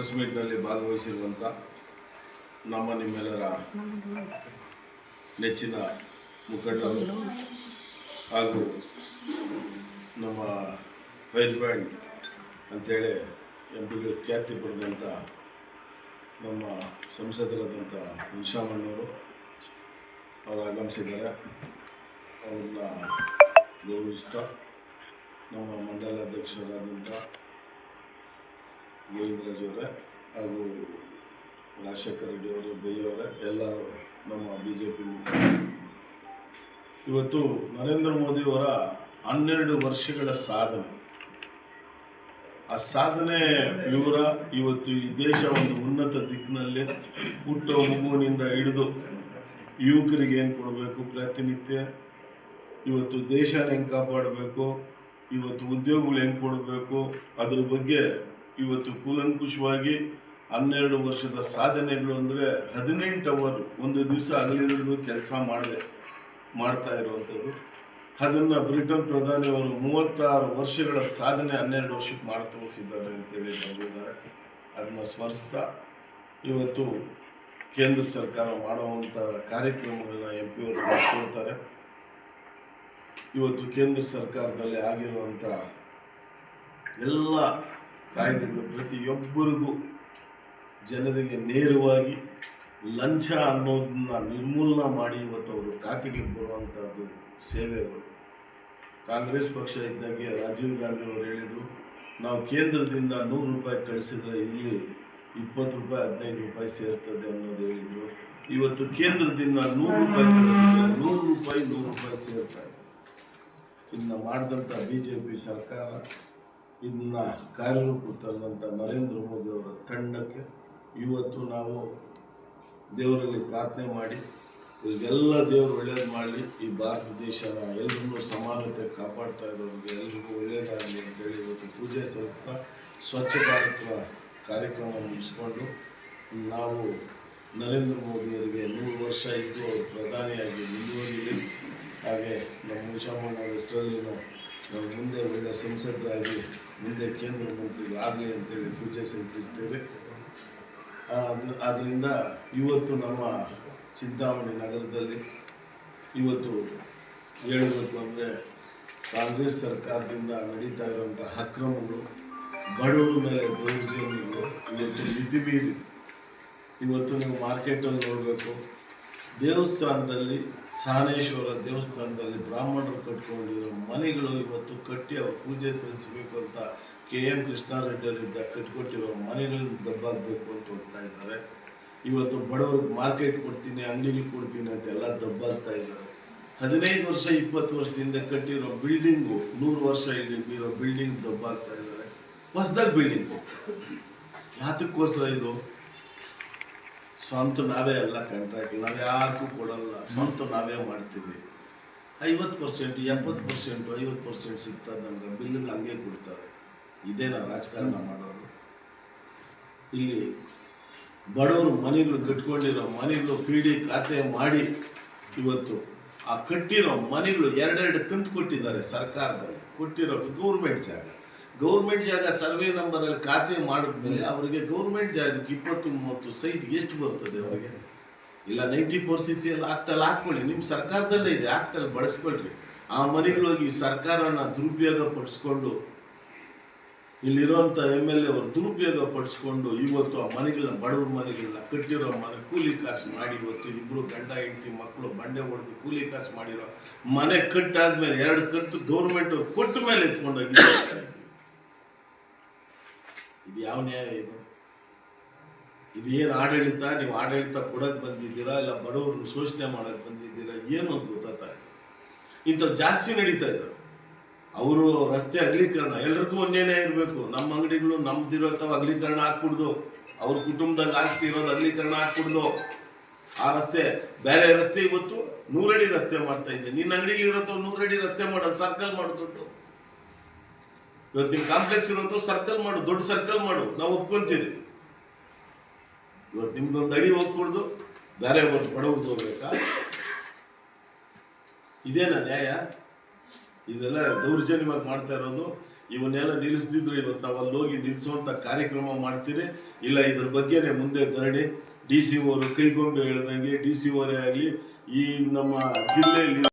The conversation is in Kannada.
ಪ್ರೆಸ್ ಮೀಟ್ನಲ್ಲಿ ಭಾಗವಹಿಸಿರುವಂಥ ನಿಮ್ಮೆಲ್ಲರ ನೆಚ್ಚಿನ ಮುಖಂಡರು ಹಾಗೂ ನಮ್ಮ ಫೈರ್ ಬ್ಯಾಂಡ್ ಅಂತೇಳಿ ಎಂಪಿಗೆ ಖ್ಯಾತಿ ಪಡೆದಂಥ ನಮ್ಮ ಸಂಸದರಾದಂಥ ನಿಶಾಮಣ್ಣವರು ಅವರು ಆಗಮಿಸಿದ್ದಾರೆ. ಅವ್ರನ್ನ ಗೌರವಿಸ್ತಾ ನಮ್ಮ ಮಂಡಲ ಅಧ್ಯಕ್ಷರಾದಂಥ ಗೋವಿಂದರಾಜವರೇ ಹಾಗೂ ರಾಜಶೇಖರ ರೆಡ್ಡಿ ಅವರು ಬೈಯವರೇ ಎಲ್ಲರೂ ನಮ್ಮ BJP ಇವತ್ತು ನರೇಂದ್ರ ಮೋದಿಯವರ 12 ವರ್ಷಗಳ ಸಾಧನೆ, ಆ ಸಾಧನೆ ವಿವರ ಇವತ್ತು ಈ ದೇಶ ಒಂದು ಉನ್ನತ ದಿಕ್ಕಿನಲ್ಲಿ ಹುಟ್ಟೋ ಮಗುವಿನಿಂದ ಹಿಡಿದು ಯುವಕರಿಗೆ ಏನು ಕೊಡಬೇಕು ಪ್ರತಿನಿತ್ಯ, ಇವತ್ತು ದೇಶನ ಹೆಂಗೆ ಕಾಪಾಡಬೇಕು, ಇವತ್ತು ಉದ್ಯೋಗಗಳು ಹೆಂಗೆ ಕೊಡಬೇಕು, ಅದ್ರ ಬಗ್ಗೆ ಇವತ್ತು ಕೂಲಂಕುಷವಾಗಿ 12 ವರ್ಷದ ಸಾಧನೆಗಳು ಅಂದರೆ 18 ಅವರ್ ಒಂದು ದಿವಸ ಹಗಲಿರುಳು ಕೆಲಸ ಮಾಡ್ತಾ ಇರುವಂಥದ್ದು. ಅದನ್ನು ಬ್ರಿಟನ್ ಪ್ರಧಾನಿಯವರು 36 ವರ್ಷಗಳ ಸಾಧನೆ 12 ವರ್ಷಕ್ಕೆ ಮಾಡಿ ತೋರಿಸಿದ್ದಾರೆ ಅಂತೇಳಿ ಬಂದಿದ್ದಾರೆ. ಅದನ್ನು ಸ್ಮರಿಸ್ತಾ ಇವತ್ತು ಕೇಂದ್ರ ಸರ್ಕಾರ ಮಾಡುವಂಥ ಕಾರ್ಯಕ್ರಮಗಳನ್ನ MP ಅವರು ತಿಳಿಸ್ಕೊಳ್ತಾರೆ. ಇವತ್ತು ಕೇಂದ್ರ ಸರ್ಕಾರದಲ್ಲಿ ಆಗಿರುವಂಥ ಎಲ್ಲ ಕಾಯ್ದೆಗಳು ಪ್ರತಿಯೊಬ್ಬರಿಗೂ ಜನರಿಗೆ ನೇರವಾಗಿ ಲಂಚ ಅನ್ನೋದನ್ನ ನಿರ್ಮೂಲನೆ ಮಾಡಿ ಇವತ್ತು ಅವರು ಖಾತೆಗೆ ಬರುವಂಥದ್ದು ಸೇವೆಗಳು. ಕಾಂಗ್ರೆಸ್ ಪಕ್ಷ ಇದ್ದಾಗೆ ರಾಜೀವ್ ಗಾಂಧಿ ಅವರು ಹೇಳಿದರು, ನಾವು ಕೇಂದ್ರದಿಂದ 100 ರೂಪಾಯಿ ಕಳಿಸಿದ್ರೆ ಇಲ್ಲಿ 20 ರೂಪಾಯಿ 15 ರೂಪಾಯಿ ಸೇರ್ತದೆ ಅನ್ನೋದು ಹೇಳಿದರು. ಇವತ್ತು ಕೇಂದ್ರದಿಂದ 100 ರೂಪಾಯಿ ಕಳಿಸಿದ್ರೆ 100 ರೂಪಾಯಿ ಸೇರ್ತಾ ಇದೆ. ಇನ್ನು ಮಾಡಿದಂಥ BJP ಸರ್ಕಾರ ಇದನ್ನ ಕಾರ್ಯರೂಪಕ್ಕೆ ತಂದಂಥ ನರೇಂದ್ರ ಮೋದಿ ಅವರ ತಂಡಕ್ಕೆ ಇವತ್ತು ನಾವು ದೇವರಲ್ಲಿ ಪ್ರಾರ್ಥನೆ ಮಾಡಿ ಎಲ್ಲ ದೇವರು ಒಳ್ಳೇದು ಮಾಡಲಿ, ಈ ಭಾರತ ದೇಶನ ಎಲ್ರಿಗೂ ಸಮಾನತೆ ಕಾಪಾಡ್ತಾ ಇರೋರಿಗೆ ಎಲ್ರಿಗೂ ಒಳ್ಳೆಯದಾಗಲಿ ಅಂತೇಳಿ ಇವತ್ತು ಪೂಜೆ ಸಲ್ಲಿಸ್ತಾ ಸ್ವಚ್ಛ ಭಾರತ ಕಾರ್ಯಕ್ರಮ ಮುಗಿಸ್ಕೊಂಡು ನಾವು ನರೇಂದ್ರ ಮೋದಿಯವರಿಗೆ 100 ವರ್ಷ ಇದ್ದು ಅವರು ಪ್ರಧಾನಿಯಾಗಿ ಮುಂದುವರಿಯಲಿ, ಹಾಗೆ ನಮ್ಮ ನಿಶಾಮಣ್ಣ ಹೆಸರಲ್ಲಿ ನಾವು ಮುಂದೆ ಒಳ್ಳೆಯ ಸಂಸದರಾಗಿ ಮುಂದೆ ಕೇಂದ್ರ ಮಂತ್ರಿಗಳಾಗಲಿ ಅಂತೇಳಿ ಪೂಜೆ ಸಲ್ಲಿಸಿರ್ತೇವೆ. ಆದ್ದರಿಂದ ಇವತ್ತು ನಮ್ಮ ಚಿಂತಾಮಣಿ ನಗರದಲ್ಲಿ ಇವತ್ತು ಹೇಳಬೇಕು ಅಂದರೆ ಕಾಂಗ್ರೆಸ್ ಸರ್ಕಾರದಿಂದ ನಡೀತಾ ಇರುವಂಥ ಅಕ್ರಮಗಳು, ಬಡವರ ಮೇಲೆ ದೌರ್ಜನ್ಯಗಳು ಇವತ್ತು ಮಿತಿಮೀರಿ ಇವತ್ತು ನೀವು ಮಾರ್ಕೆಟಲ್ಲಿ ನೋಡಬೇಕು. ದೇವಸ್ಥಾನದಲ್ಲಿ ಸಹನೇಶ್ವರ ದೇವಸ್ಥಾನದಲ್ಲಿ ಬ್ರಾಹ್ಮಣರು ಕಟ್ಕೊಂಡಿರೋ ಮನೆಗಳು ಇವತ್ತು ಕಟ್ಟಿ ಅವ್ರು ಪೂಜೆ ಸಲ್ಲಿಸಬೇಕು ಅಂತ KM ಕೃಷ್ಣಾರೆಡ್ಡಿಯವರಿಂದ ಕಟ್ಕೊಟ್ಟಿರೋ ಮನೆಗಳನ್ನು ದಬ್ಬಾಗಬೇಕು ಅಂತ ಹೋಗ್ತಾ ಇದ್ದಾರೆ. ಇವತ್ತು ಬಡವ್ರಿಗೆ ಮಾರ್ಕೆಟ್ ಕೊಡ್ತೀನಿ, ಅಂಗಡಿಗೆ ಕೊಡ್ತೀನಿ ಅಂತೆಲ್ಲ ದಬ್ಬಾಗ್ತಾ ಇದ್ದಾರೆ. 15 ವರ್ಷ 20 ವರ್ಷದಿಂದ ಕಟ್ಟಿರೋ ಬಿಲ್ಡಿಂಗು 100 ವರ್ಷ ಇರೋ ಬಿಲ್ಡಿಂಗ್ ದಬ್ಬಾಗ್ತಾ ಇದ್ದಾರೆ. ಹೊಸದಾಗಿ ಬಿಲ್ಡಿಂಗು ಯಾತಕ್ಕೋಸ್ಕರ ಇದು ಸ್ವಂತ ನಾವೇ ಎಲ್ಲ ಕಾಂಟ್ರಾಕ್ಟ್ ನಾವು ಯಾರಿಗೂ ಕೊಡಲ್ಲ, ಸ್ವಂತ ನಾವೇ ಮಾಡ್ತೀವಿ. 50%, 70%, 50% ಸಿಗ್ತದೆ ನಮ್ಗೆ, ಬಿಲ್ಲಿಗೆ ಹಂಗೆ ಕೊಡ್ತಾರೆ. ಇದೇನಾ ರಾಜಕಾರಣ ಮಾಡೋದು? ಇಲ್ಲಿ ಬಡವರು ಮನೆಗಳು ಕಟ್ಕೊಂಡಿರೋ ಮನೆಗಳು PD ಖಾತೆ ಮಾಡಿ ಇವತ್ತು ಆ ಕಟ್ಟಿರೋ ಮನೆಗಳು 2 ಕಂತು ಕೊಟ್ಟಿದ್ದಾರೆ. ಸರ್ಕಾರದಲ್ಲಿ ಕೊಟ್ಟಿರೋ ಗೌರ್ಮೆಂಟ್ ಜಾಗ ಸರ್ವೆ ನಂಬರಲ್ಲಿ ಖಾತೆ ಮಾಡಿದ್ಮೇಲೆ ಅವರಿಗೆ ಗೌರ್ಮೆಂಟ್ ಜಾಗಕ್ಕೆ 20-30 ಸೈಟ್ ಎಷ್ಟು ಬರ್ತದೆ ಅವರಿಗೆ? ಇಲ್ಲ 94CC ಆಕ್ಟಲ್ಲಿ ಹಾಕ್ಕೊಳ್ಳಿ, ನಿಮ್ಮ ಸರ್ಕಾರದಲ್ಲೇ ಇದೆ, ಆಕ್ಟಲ್ಲಿ ಬಳಸ್ಕೊಳ್ರಿ. ಆ ಮನೆಗಳೋಗಿ ಸರ್ಕಾರನ ದುರುಪಯೋಗ ಪಡಿಸ್ಕೊಂಡು ಇಲ್ಲಿರುವಂಥ MLA ಅವರು ದುರುಪಯೋಗ ಪಡಿಸ್ಕೊಂಡು ಇವತ್ತು ಆ ಮನೆಗಳನ್ನ ಬಡವ್ರ ಮನೆಗಳನ್ನ ಕಟ್ಟಿರೋ ಮನೆ ಕೂಲಿ ಕಾಸು ಮಾಡಿ ಇವತ್ತು ಇಬ್ಬರು ಗಂಡ ಹೆಂಡತಿ ಮಕ್ಕಳು ಬಂಡೆ ಹೊಡೆದು ಕೂಲಿ ಕಾಸು ಮಾಡಿರೋ ಮನೆ ಕಟ್ಟಾದ್ಮೇಲೆ 2 ಕಂತು ಗೌರ್ಮೆಂಟ್ ಅವ್ರು ಕೊಟ್ಟ ಮೇಲೆ ಎತ್ಕೊಂಡೋಗಿದ್ದಾರೆ. ಇದು ಯಾವ ನ್ಯಾಯ ಇದು? ಇದೇನು ಆಡಳಿತ? ನೀವು ಆಡಳಿತ ಕೊಡೋಕೆ ಬಂದಿದ್ದೀರಾ ಇಲ್ಲ ಬಡವ್ರನ್ನ ಶೋಷಣೆ ಮಾಡೋಕ್ಕೆ ಬಂದಿದ್ದೀರಾ? ಏನು ಅಂತ ಗೊತ್ತಾಗ್ತಾ ಇಲ್ಲ. ಇಂಥವು ಜಾಸ್ತಿ ನಡೀತಾ ಇದ್ದಾವೆ. ಅವರು ರಸ್ತೆ ಅಗಲೀಕರಣ ಎಲ್ರಿಗೂ ಒಂದೇನೇ ಇರಬೇಕು. ನಮ್ಮ ಅಂಗಡಿಗಳು ನಮ್ದಿರೋಂಥವು ಅಗಲೀಕರಣ ಹಾಕ್ಬಿಡ್ದು, ಅವ್ರ ಕುಟುಂಬದಾಗ ಆಸ್ತಿ ಇರೋದು ಅಗಲೀಕರಣ ಹಾಕ್ಬಿಡ್ದು. ಆ ರಸ್ತೆ ಬೇರೆ ರಸ್ತೆ ಇವತ್ತು 100 ಅಡಿ ರಸ್ತೆ ಮಾಡ್ತಾ ಇದ್ದೆ, ನಿನ್ನ ಅಂಗಡಿಗೆ ಇರೋಂಥವು 100 ಅಡಿ ರಸ್ತೆ ಮಾಡೋದು, ಸರ್ಕಲ್ ಮಾಡು ದುಡ್ಡು. ಇವತ್ತು ನಿಮ್ಮ ಕಾಂಪ್ಲೆಕ್ಸ್ ಇರೋಂಥವು ಸರ್ಕಲ್ ಮಾಡು, ದೊಡ್ಡ ಸರ್ಕಲ್ ಮಾಡು, ನಾವು ಒಪ್ಕೊಂತೀವಿ. ಇವತ್ತು ನಿಮ್ದೊಂದು ಅಡಿ ಹೋಗ್ಬಿಡ್ದು ಬೇರೆ ಬಡವ್ರದ್ದು ಹೋಗ್ಬೇಕಾ? ಇದೇನಾ ನ್ಯಾಯ? ಇದೆಲ್ಲ ದೌರ್ಜನ್ಯವಾಗಿ ಮಾಡ್ತಾ ಇರೋದು. ಇವನ್ನೆಲ್ಲ ನಿಲ್ಲಿಸ್ದಿದ್ರೆ ಇವತ್ತು ನಾವು ಅಲ್ಲಿ ಹೋಗಿ ನಿಲ್ಲಿಸುವಂಥ ಕಾರ್ಯಕ್ರಮ ಮಾಡ್ತೀರಿ. ಇಲ್ಲ ಇದ್ರ ಬಗ್ಗೆನೇ ಮುಂದೆ ಧರಣಿ, ಡಿ ಸಿ ಅವರು ಕೈಗೊಂಬೆ ಹೇಳ್ದಂಗೆ ಡಿ ಸಿ ಅವರೇ ಆಗಲಿ ಈ ನಮ್ಮ ಜಿಲ್ಲೆಯಲ್ಲಿ